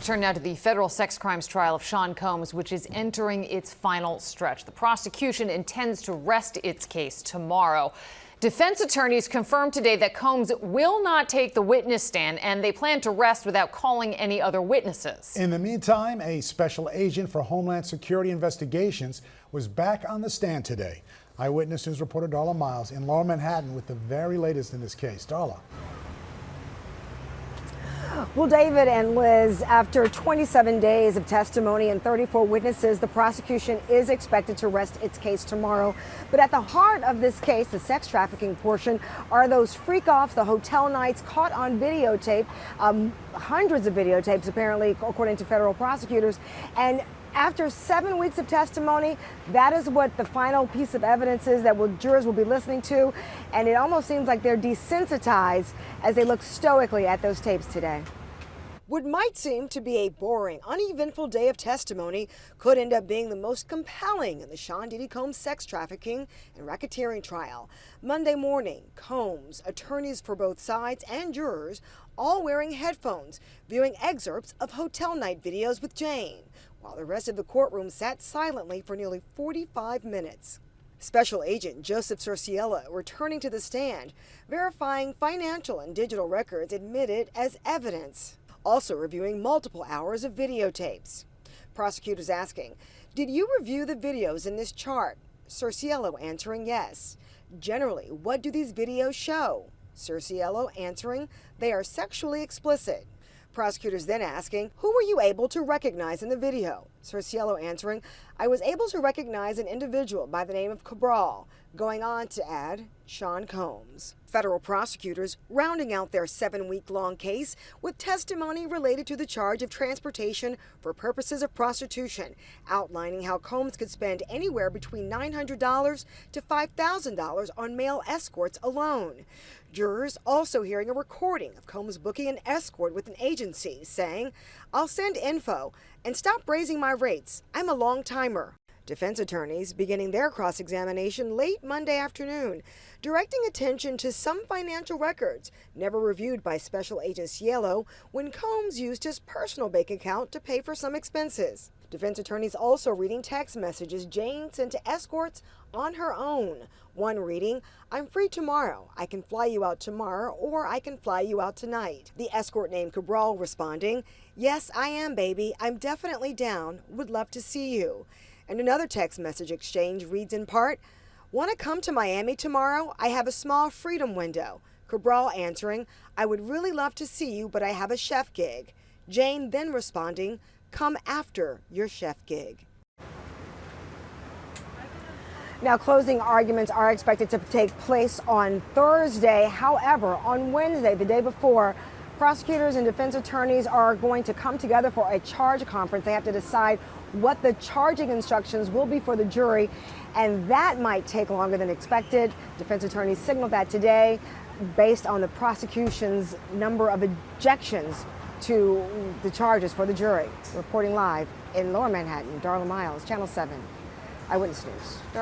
Turn now to the federal sex crimes trial of Sean Combs, which is entering its final stretch. The prosecution intends to rest its case tomorrow. Defense attorneys confirmed today that Combs will not take the witness stand, and they plan to rest without calling any other witnesses. In the meantime, a special agent for Homeland Security investigations was back on the stand today. Eyewitness News reporter Darla Miles in Lower Manhattan with the very latest in this case. Darla. Well, David and Liz, after 27 days of testimony and 34 witnesses, the prosecution is expected to rest its case tomorrow. But at the heart of this case, the sex trafficking portion, are those freak-offs, the hotel nights caught on videotape, hundreds of videotapes apparently, according to federal prosecutors. And after 7 weeks of testimony, that is what the final piece of evidence is that jurors will be listening to. And it almost seems like they're desensitized as they look stoically at those tapes today. What might seem to be a boring, uneventful day of testimony could end up being the most compelling in the Sean Diddy Combs sex trafficking and racketeering trial. Monday morning, Combs, attorneys for both sides, and jurors all wearing headphones, viewing excerpts of hotel night videos with Jane, while the rest of the courtroom sat silently for nearly 45 minutes. Special Agent Joseph Cerciello returning to the stand, verifying financial and digital records admitted as evidence. Also reviewing multiple hours of videotapes. Prosecutors asking, did you review the videos in this chart? Cerciello answering yes. Generally, what do these videos show? Cerciello answering, they are sexually explicit. Prosecutors then asking, who were you able to recognize in the video? Cerciello answering, I was able to recognize an individual by the name of Cabral, going on to add, Sean Combs. Federal prosecutors rounding out their 7-week-long case with testimony related to the charge of transportation for purposes of prostitution, outlining how Combs could spend anywhere between $900 to $5,000 on male escorts alone. Jurors also hearing a recording of Combs booking an escort with an agency, saying, I'll send info and stop raising my rates. I'm a long timer. Defense attorneys beginning their cross-examination late Monday afternoon, directing attention to some financial records never reviewed by Special Agent Cielo when Combs used his personal bank account to pay for some expenses. Defense attorneys also reading text messages Jane sent to escorts on her own. One reading, I'm free tomorrow. I can fly you out tomorrow, or I can fly you out tonight. The escort named Cabral responding, yes, I am, baby. I'm definitely down. Would love to see you. And another text message exchange reads in part, want to come to Miami tomorrow? I have a small freedom window. Cabral answering, I would really love to see you, but I have a chef gig. Jane then responding, come after your chef gig. Now, closing arguments are expected to take place on Thursday. However, on Wednesday, the day before, prosecutors and defense attorneys are going to come together for a charge conference. They have to decide what the charging instructions will be for the jury, and that might take longer than expected. Defense attorneys signaled that today based on the prosecution's number of objections to the charges for the jury. Reporting live in Lower Manhattan, Darla Miles, Channel 7, Eyewitness News.